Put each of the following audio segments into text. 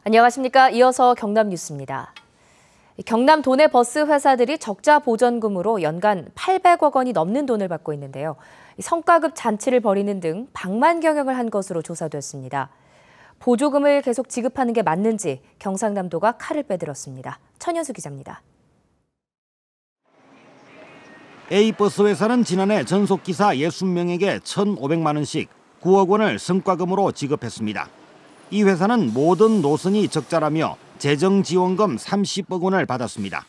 안녕하십니까. 이어서 경남 뉴스입니다. 경남 도내 버스 회사들이 적자 보전금으로 연간 800억 원이 넘는 돈을 받고 있는데요. 성과급 잔치를 벌이는 등 방만 경영을 한 것으로 조사됐습니다. 보조금을 계속 지급하는 게 맞는지 경상남도가 칼을 빼들었습니다. 천연수 기자입니다. A버스 회사는 지난해 전속기사 60명에게 1,500만 원씩 9억 원을 성과금으로 지급했습니다. 이 회사는 모든 노선이 적자라며 재정지원금 30억 원을 받았습니다.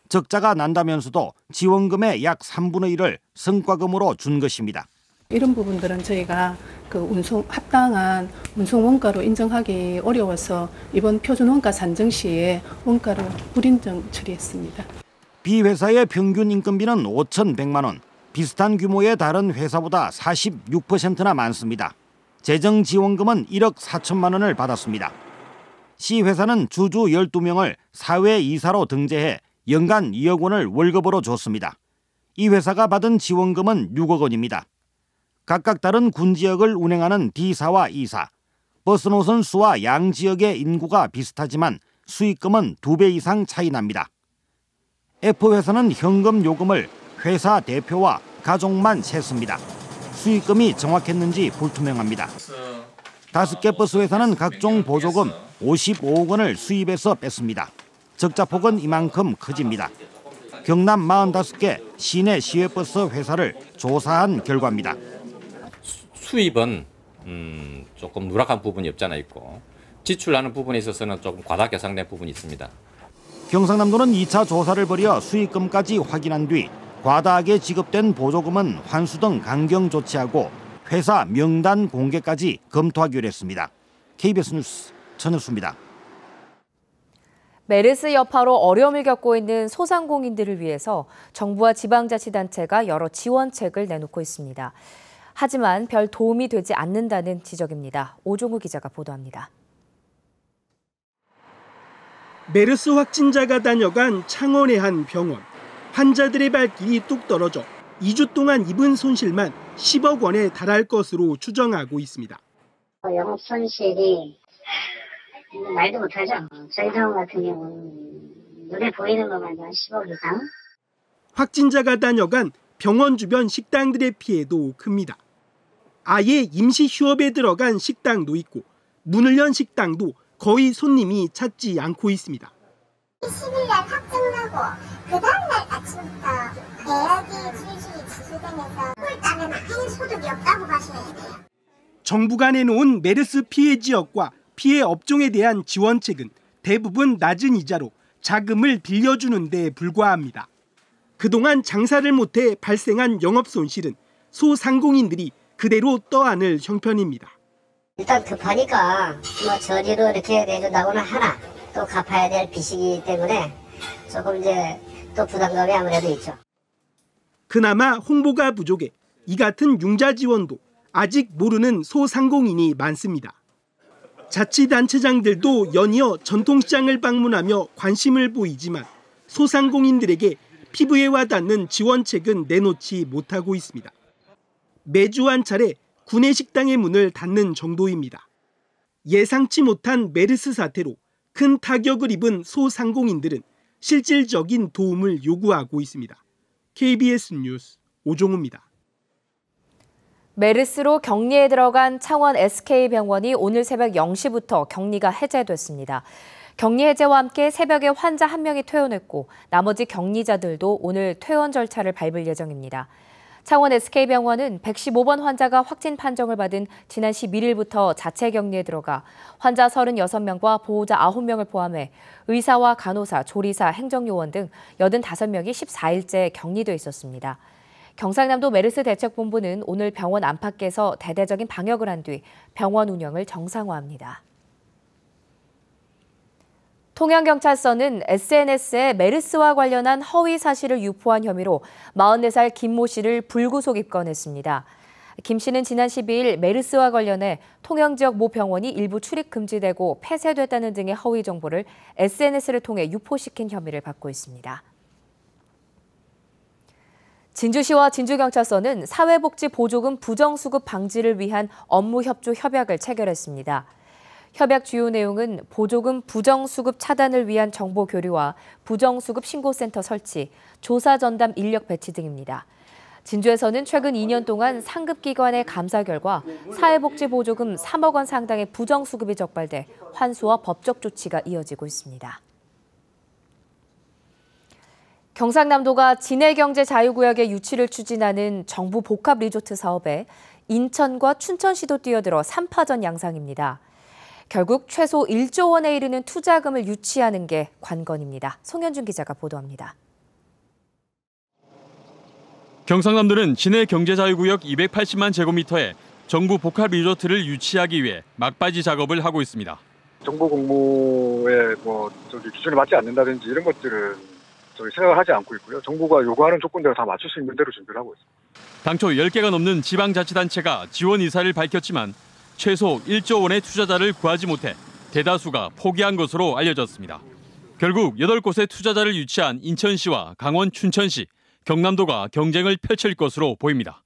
적자가 난다면서도 지원금의 약 3분의 1을 성과금으로 준 것입니다. 이런 부분들은 저희가 합당한 운송 원가로 인정하기 어려워서 이번 표준 원가 산정 시에 원가를 불인정 처리했습니다. B 회사의 평균 인건비는 5,100만 원, 비슷한 규모의 다른 회사보다 46%나 많습니다. 재정지원금은 1억 4천만 원을 받았습니다. C 회사는 주주 12명을 사회이사로 등재해 연간 2억 원을 월급으로 줬습니다. 이 회사가 받은 지원금은 6억 원입니다. 각각 다른 군 지역을 운행하는 D사와 E사, 버스 노선 수와 양 지역의 인구가 비슷하지만 수익금은 2배 이상 차이 납니다. F회사는 현금 요금을 회사 대표와 가족만 셌습니다. 수익금이 정확했는지 불투명합니다. 5개 버스 회사는 각종 보조금 55억 원을 수입해서 뺐습니다. 적자폭은 이만큼 커집니다. 경남 45개 시내 시외버스 회사를 조사한 결과입니다. 수입은 조금 누락한 부분이 없잖아 있고 지출하는 부분에 있어서는 조금 과다 계산된 부분이 있습니다. 경상남도는 2차 조사를 벌여 수익금까지 확인한 뒤 과다하게 지급된 보조금은 환수 등 강경 조치하고 회사 명단 공개까지 검토하기로 했습니다. KBS 뉴스 천혁수입니다. 메르스 여파로 어려움을 겪고 있는 소상공인들을 위해서 정부와 지방자치단체가 여러 지원책을 내놓고 있습니다. 하지만 별 도움이 되지 않는다는 지적입니다. 오종우 기자가 보도합니다. 메르스 확진자가 다녀간 창원의 한 병원. 환자들의 발길이 뚝 떨어져 2주 동안 입은 손실만 10억 원에 달할 것으로 추정하고 있습니다. 영업 손실이 말도 못하죠. 저희 병원 같은 경우는 눈에 보이는 것만 10억 이상. 확진자가 다녀간 병원 주변 식당들의 피해도 큽니다. 아예 임시 휴업에 들어간 식당도 있고 문을 연 식당도 거의 손님이 찾지 않고 있습니다. 10일 날 확정나고 그 다음날 아침부터 예약이 줄줄이 지수되면서 꿀 따면 아예 소득이 없다고 봐셔야 돼요. 정부가 내놓은 메르스 피해 지역과 피해 업종에 대한 지원책은 대부분 낮은 이자로 자금을 빌려주는 데 불과합니다. 그동안 장사를 못해 발생한 영업 손실은 소상공인들이 그대로 떠안을 형편입니다. 일단 급하니까 저리로 이렇게 내준다고는 하나 또 갚아야 될 빚이기 때문에 조금 이제 또 부담감이 아무래도 있죠. 그나마 홍보가 부족해 이 같은 융자 지원도 아직 모르는 소상공인이 많습니다. 자치단체장들도 연이어 전통시장을 방문하며 관심을 보이지만 소상공인들에게 피부에 와닿는 지원책은 내놓지 못하고 있습니다. 매주 한 차례 구내식당의 문을 닫는 정도입니다. 예상치 못한 메르스 사태로 큰 타격을 입은 소상공인들은 실질적인 도움을 요구하고 있습니다. KBS 뉴스 오종우입니다. 메르스로 격리에 들어간 창원 SK병원이 오늘 새벽 0시부터 격리가 해제됐습니다. 격리 해제와 함께 새벽에 환자 1명이 퇴원했고 나머지 격리자들도 오늘 퇴원 절차를 밟을 예정입니다. 창원 SK병원은 115번 환자가 확진 판정을 받은 지난 11일부터 자체 격리에 들어가 환자 36명과 보호자 9명을 포함해 의사와 간호사, 조리사, 행정요원 등 85명이 14일째 격리돼 있었습니다. 경상남도 메르스 대책본부는 오늘 병원 안팎에서 대대적인 방역을 한 뒤 병원 운영을 정상화합니다. 통영경찰서는 SNS에 메르스와 관련한 허위 사실을 유포한 혐의로 44살 김모 씨를 불구속 입건했습니다. 김 씨는 지난 12일 메르스와 관련해 통영 지역 모 병원이 일부 출입 금지되고 폐쇄됐다는 등의 허위 정보를 SNS를 통해 유포시킨 혐의를 받고 있습니다. 진주시와 진주경찰서는 사회복지 보조금 부정수급 방지를 위한 업무 협조 협약을 체결했습니다. 협약 주요 내용은 보조금 부정수급 차단을 위한 정보 교류와 부정수급 신고센터 설치, 조사 전담 인력 배치 등입니다. 진주에서는 최근 2년 동안 상급기관의 감사 결과 사회복지보조금 3억 원 상당의 부정수급이 적발돼 환수와 법적 조치가 이어지고 있습니다. 경상남도가 진해경제자유구역의 유치를 추진하는 정부 복합리조트 사업에 인천과 춘천시도 뛰어들어 3파전 양상입니다. 결국 최소 1조 원에 이르는 투자금을 유치하는 게 관건입니다. 송현준 기자가 보도합니다. 경상남도는 진해경제자유구역 280만 제곱미터에 정부 복합리조트를 유치하기 위해 막바지 작업을 하고 있습니다. 정부 공모에 기준에 맞지 않는다든지 이런 것들은 생각을 하지 않고 있고요. 정부가 요구하는 조건대로 다 맞출 수 있는 대로 준비를 하고 있습니다. 당초 10개가 넘는 지방자치단체가 지원 의사를 밝혔지만 최소 1조 원의 투자자를 구하지 못해 대다수가 포기한 것으로 알려졌습니다. 결국 8곳의 투자자를 유치한 인천시와 강원 춘천시, 경남도가 경쟁을 펼칠 것으로 보입니다.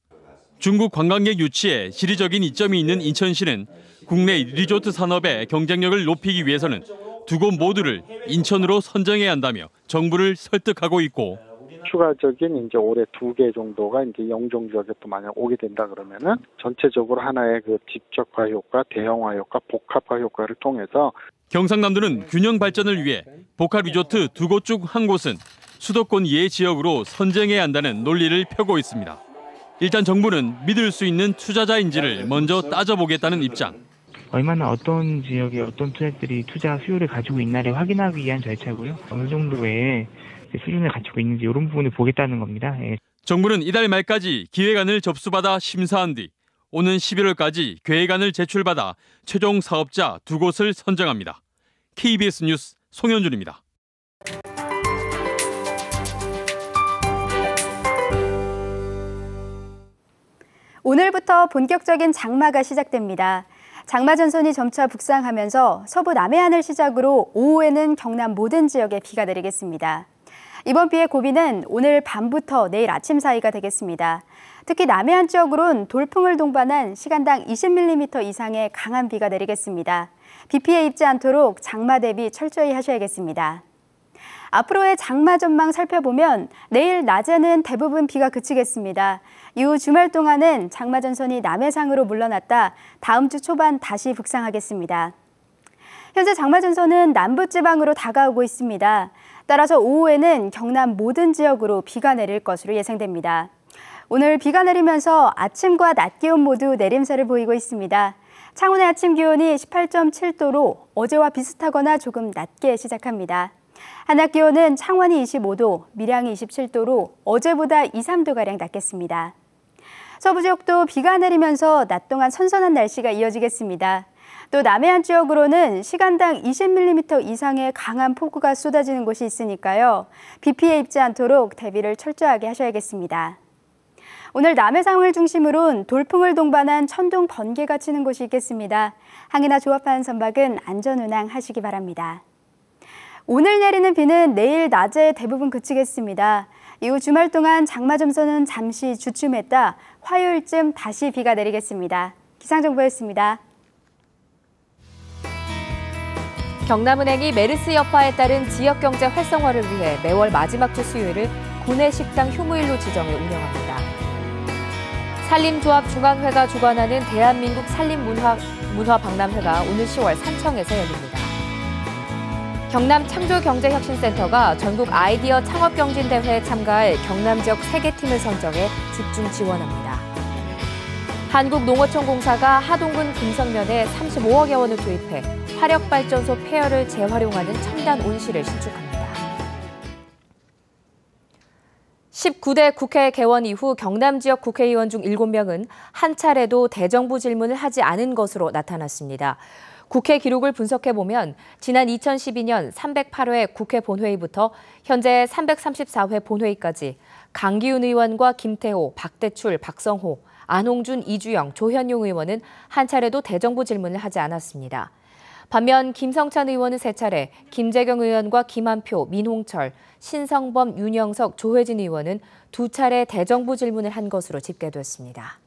중국 관광객 유치에 지리적인 이점이 있는 인천시는 국내 리조트 산업의 경쟁력을 높이기 위해서는 두 곳 모두를 인천으로 선정해야 한다며 정부를 설득하고 있고, 추가적인 올해 2개 정도가 영종 지역에 또 만약 오게 된다 그러면은 전체적으로 하나의 직접화 효과, 대형화 효과, 복합화 효과를 통해서 경상남도는 균형 발전을 위해 복합 리조트 2곳 중 한 곳은 수도권 예 지역으로 선정해야 한다는 논리를 펴고 있습니다. 일단 정부는 믿을 수 있는 투자자인지를 먼저 따져보겠다는 입장. 얼마나 어떤 지역에 어떤 투자들이 투자 수요를 가지고 있나를 확인하기 위한 절차고요. 어느 정도의 수준을 갖추고 있는지 이런 부분을 보겠다는 겁니다. 예. 정부는 이달 말까지 기획안을 접수받아 심사한 뒤 오는 11월까지 계획안을 제출받아 최종 사업자 2곳을 선정합니다. KBS 뉴스 송현준입니다. 오늘부터 본격적인 장마가 시작됩니다. 장마 전선이 점차 북상하면서 서부 남해안을 시작으로 오후에는 경남 모든 지역에 비가 내리겠습니다. 이번 비의 고비는 오늘 밤부터 내일 아침 사이가 되겠습니다. 특히 남해안 지역으론 돌풍을 동반한 시간당 20mm 이상의 강한 비가 내리겠습니다. 비 피해 입지 않도록 장마 대비 철저히 하셔야겠습니다. 앞으로의 장마 전망 살펴보면 내일 낮에는 대부분 비가 그치겠습니다. 이후 주말 동안은 장마 전선이 남해상으로 물러났다 다음 주 초반 다시 북상하겠습니다. 현재 장마 전선은 남부지방으로 다가오고 있습니다. 따라서 오후에는 경남 모든 지역으로 비가 내릴 것으로 예상됩니다. 오늘 비가 내리면서 아침과 낮 기온 모두 내림세를 보이고 있습니다. 창원의 아침 기온이 18.7도로 어제와 비슷하거나 조금 낮게 시작합니다. 한낮 기온은 창원이 25도, 밀양이 27도로 어제보다 2, 3도가량 낮겠습니다. 서부 지역도 비가 내리면서 낮 동안 선선한 날씨가 이어지겠습니다. 또 남해안 지역으로는 시간당 20mm 이상의 강한 폭우가 쏟아지는 곳이 있으니까요. 비 피해 입지 않도록 대비를 철저하게 하셔야겠습니다. 오늘 남해상을 중심으로 돌풍을 동반한 천둥, 번개가 치는 곳이 있겠습니다. 항해나 조업하는 선박은 안전운항 하시기 바랍니다. 오늘 내리는 비는 내일 낮에 대부분 그치겠습니다. 이후 주말 동안 장마 전선은 잠시 주춤했다 화요일쯤 다시 비가 내리겠습니다. 기상정보였습니다. 경남은행이 메르스 여파에 따른 지역경제 활성화를 위해 매월 마지막 주 수요일을 구내식당 휴무일로 지정해 운영합니다. 산림조합 중앙회가 주관하는 대한민국 산림문화박람회가 오늘 10월 산청에서 열립니다. 경남 창조경제혁신센터가 전국 아이디어 창업경진대회에 참가할 경남 지역 3개 팀을 선정해 집중 지원합니다. 한국농어촌공사가 하동군 금성면에 35억여 원을 투입해 화력발전소 폐열을 재활용하는 첨단 온실을 신축합니다. 19대 국회 개원 이후 경남 지역 국회의원 중 7명은 한 차례도 대정부 질문을 하지 않은 것으로 나타났습니다. 국회 기록을 분석해보면 지난 2012년 308회 국회 본회의부터 현재 334회 본회의까지 강기훈 의원과 김태호, 박대출, 박성호, 안홍준, 이주영, 조현용 의원은 한 차례도 대정부 질문을 하지 않았습니다. 반면 김성찬 의원은 3차례, 김재경 의원과 김한표, 민홍철, 신성범, 윤영석, 조혜진 의원은 2차례 대정부 질문을 한 것으로 집계됐습니다.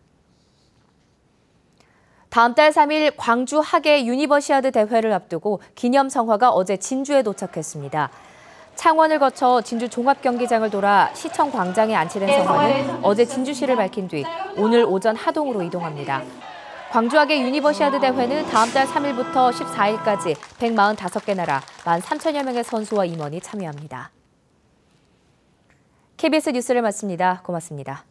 다음 달 3일 광주 하계 유니버시아드 대회를 앞두고 기념성화가 어제 진주에 도착했습니다. 창원을 거쳐 진주 종합경기장을 돌아 시청 광장에 안치된 성화는 어제 진주시를 밝힌 뒤 오늘 오전 하동으로 이동합니다. 광주하계 유니버시아드 대회는 다음 달 3일부터 14일까지 145개 나라 13,000여 명의 선수와 임원이 참여합니다. KBS 뉴스를 마칩니다. 고맙습니다.